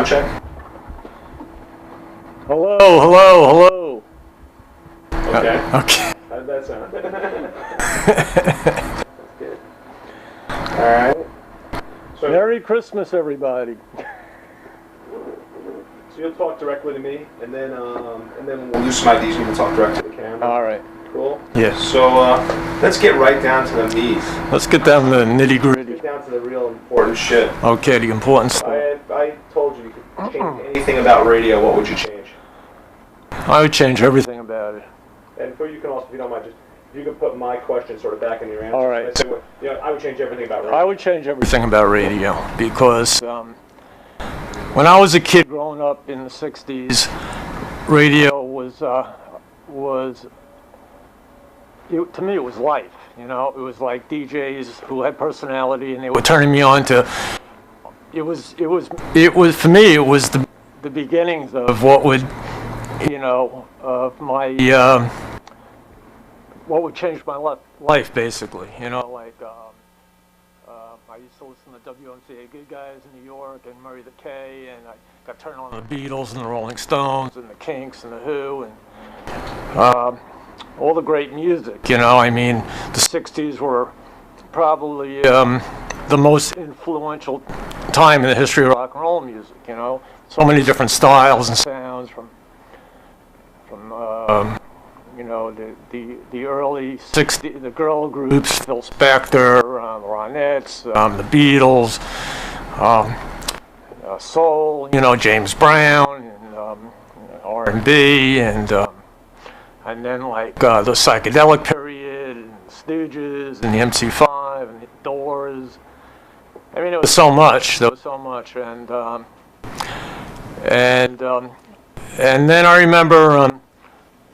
Sound check. Hello, hello, hello. Okay. Okay. How did that sound? That's good. All right. So, Merry Christmas, everybody. so you'll talk directly to me, and then we'll do some IDs and we'll talk directly to the camera. All right. Cool. Yes. So let's get right down to the meat. Let's get down to the nitty gritty. Get down to the real important shit. Okay, the important stuff. I told you could change anything about radio. What would you change? I would change everything about it. And for you can also, if you don't mind, just you can put my question sort of back in your answer. All right. I would change everything about radio. I would change everything about radio because when I was a kid growing up in the '60s, radio to me it was life. You know, it was like DJs who had personality, and they were turning me on to. It was for me. It was the beginnings of what would. Of my, what would change my life, basically. You know, like, I used to listen to WMCA Good Guys in New York and Murray the K, and I got turned on to the Beatles and the Rolling Stones and the Kinks and the Who, and all the great music, you know. I mean, the 60s were probably the most influential time in the history of rock and roll music, you know. So many different styles and sounds from the early '60s, the girl groups, Phil Spector, the Ronettes, the Beatles, soul, you know, James Brown, and R&B, and then like the psychedelic period, and the Stooges, and the MC5, and the Doors. I mean, there was so much, and then I remember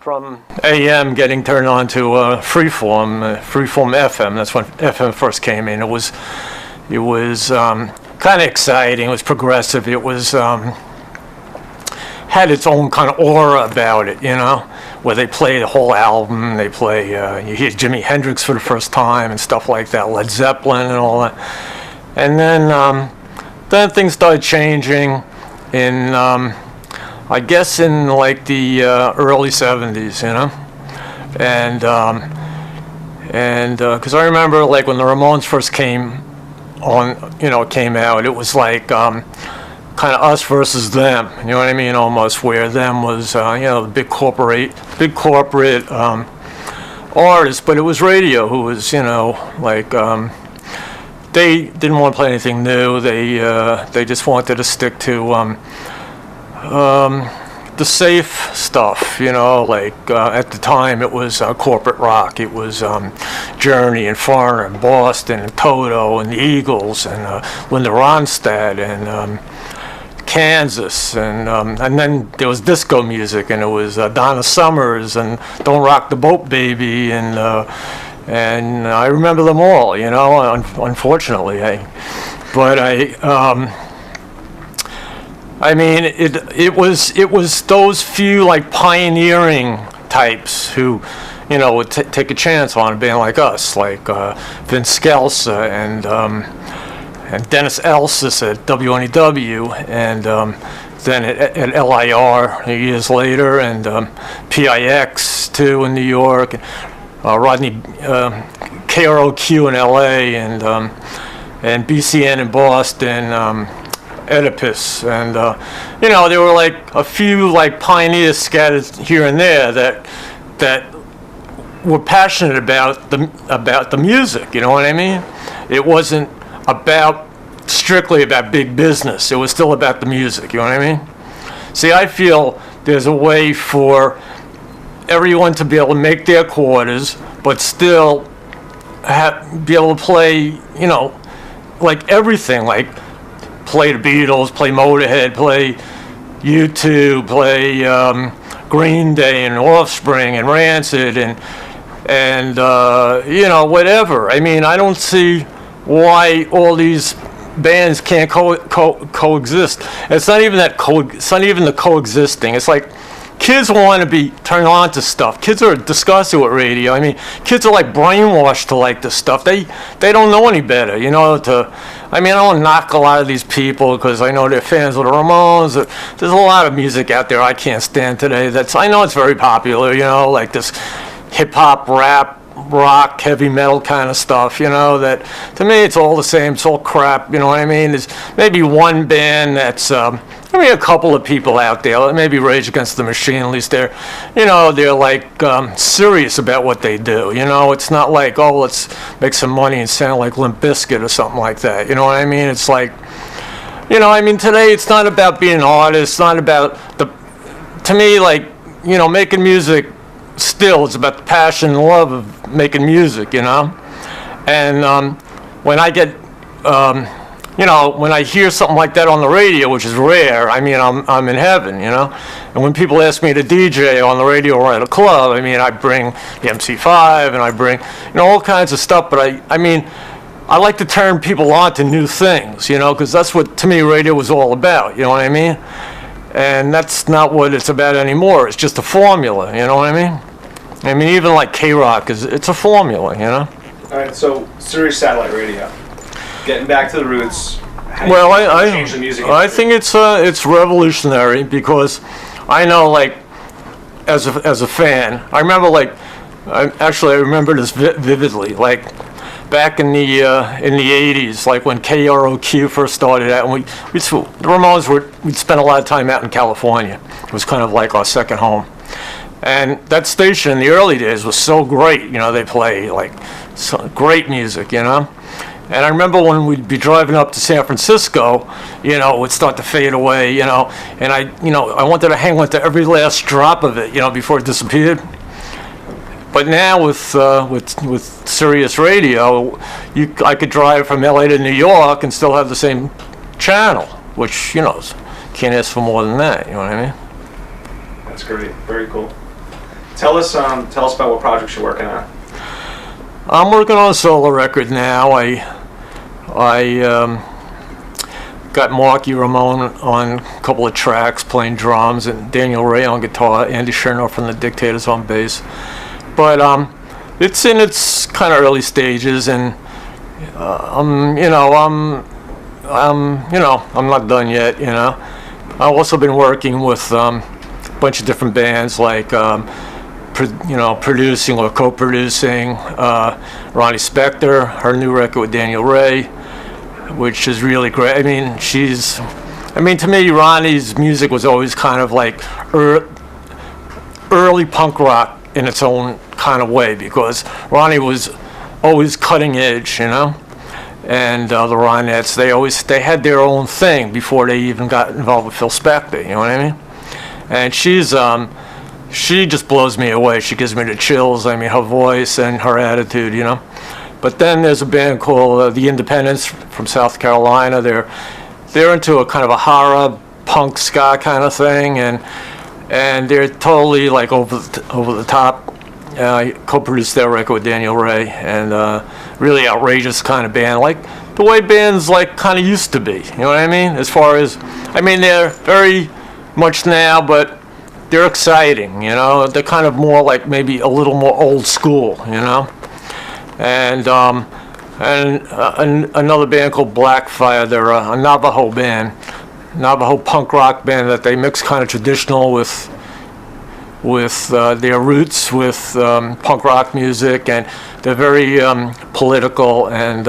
from AM getting turned on to Freeform FM. That's when FM first came in. It was kind of exciting. It was progressive. It was had its own kind of aura about it, you know, where they play the whole album. They play you hear Jimi Hendrix for the first time and stuff like that, Led Zeppelin and all that. And then things started changing in. I guess in like the early '70s, you know, and because I remember like when the Ramones first came out, it was like kind of us versus them, you know what I mean? Almost where them was the big corporate artists, but it was radio who was like they didn't want to play anything new. They just wanted to stick to. The safe stuff, you know, like at the time it was corporate rock. It was Journey and Foreigner and Boston and Toto and the Eagles and Linda Ronstadt and Kansas and then there was disco music and it was Donna Summers and Don't Rock the Boat Baby and I remember them all, you know. Unfortunately, I mean, it was those few like pioneering types who, you know, would take a chance on a band like us, like Vince Scelsa and Dennis Elsis at WNEW, and then at LIR years later, and PIX too in New York, and Rodney KROQ in LA, and BCN in Boston. Oedipus, and you know, there were like a few like pioneers scattered here and there that were passionate about the music. You know what I mean? It wasn't strictly about big business. It was still about the music. You know what I mean? See, I feel there's a way for everyone to be able to make their quarters, but still be able to play. You know, like everything, like. Play the Beatles, play Motorhead, play U2, play Green Day and Offspring and Rancid and you know, whatever. I mean, I don't see why all these bands can't coexist. It's not even that it's not even the coexisting. It's like kids want to be turned on to stuff. Kids are disgusted with radio. I mean, kids are like brainwashed to like this stuff. They don't know any better, you know. I mean, I don't knock a lot of these people because I know they're fans of the Ramones. There's a lot of music out there I can't stand today. I know it's very popular, like this hip hop, rap, rock, heavy metal kind of stuff, that to me it's all the same, it's all crap, you know what I mean? There's maybe one band that's, a couple of people out there, maybe Rage Against the Machine, at least they're like serious about what they do, it's not like, oh, let's make some money and sound like Limp Bizkit or something like that, you know what I mean? It's like, today it's not about being an artist, it's not about to me, like, making music still, it's about the passion and love of making music, and when I get when I hear something like that on the radio, which is rare, I mean, I'm in heaven, and when people ask me to DJ on the radio or at a club, I mean, I bring the MC5 and I bring all kinds of stuff, but I mean, I like to turn people on to new things, because that's what to me radio was all about, you know what I mean? And that's not what it's about anymore. It's just a formula, you know what I mean? I mean, even like K-Rock, it's a formula, All right, so Sirius Satellite Radio. Getting back to the roots. Well, I think it's revolutionary because I know, like, as a fan, I remember, like, I remember this vividly, like, back in the 80s, like when KROQ first started out, and the Ramones we'd spend a lot of time out in California. It was kind of like our second home. And that station in the early days was so great, they play like great music, And I remember when we'd be driving up to San Francisco, it would start to fade away, and I wanted to hang on to every last drop of it, before it disappeared. But now with Sirius Radio, I could drive from LA to New York and still have the same channel, which, can't ask for more than that, you know what I mean? That's great. Very cool. Tell us about what projects you're working on. I'm working on a solo record now. I got Marky Ramone on a couple of tracks playing drums and Daniel Ray on guitar, Andy Chernoff from the Dictators on bass. But it's in its kind of early stages, and I'm not done yet. I've also been working with a bunch of different bands, like producing or co-producing Ronnie Spector, her new record with Daniel Ray, which is really great. I mean, to me, Ronnie's music was always kind of like early punk rock in its own kind of way, because Ronnie was always cutting edge, and the Ronettes, they had their own thing before they even got involved with Phil Spector, you know what I mean? And she just blows me away. She gives me the chills. I mean, her voice and her attitude, But then there's a band called The Independents from South Carolina. They're into a kind of a horror punk ska kind of thing, and they're totally like over the top. I co-produced their record with Daniel Ray, and really outrageous kind of band, like the way bands like kind of used to be. You know what I mean? As far as, they're very much now, but they're exciting. They're kind of more like maybe a little more old school. And another band called Blackfire. They're a Navajo band. Navajo punk rock band that they mix kind of traditional with their roots with punk rock music, and they're very political, and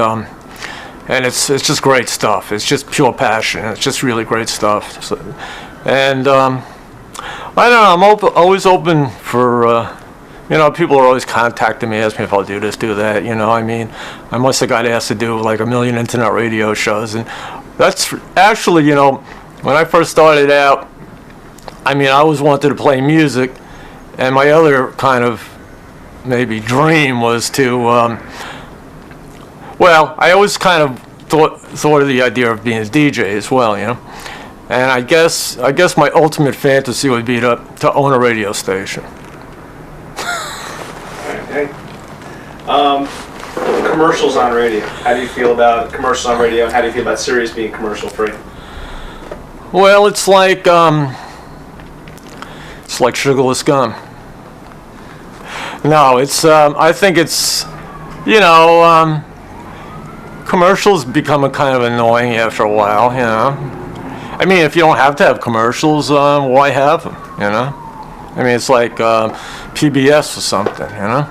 it's just great stuff. It's just pure passion. It's just really great stuff. So, and I don't know. I'm always open for. People are always contacting me, asking me if I'll do this, do that. I must have got asked to do like 1 million internet radio shows, and that's actually, when I first started out, I always wanted to play music, and my other kind of maybe dream was to, I always kind of thought of the idea of being a DJ as well, And I guess my ultimate fantasy would be to own a radio station. Okay. Commercials on radio. How do you feel about commercials on radio? How do you feel about Sirius being commercial free? Well, it's like sugarless gum. No, it's I think it's commercials become a kind of annoying after a while, you know. I mean, if you don't have to have commercials, why have them, you know? I mean, it's like PBS or something, you know?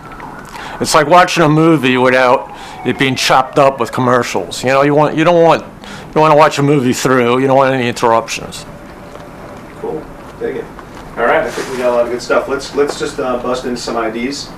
It's like watching a movie without it being chopped up with commercials. You know, you want to watch a movie through. You don't want any interruptions. Cool. Dig it. All right, I think we got a lot of good stuff. Let's just bust into some IDs.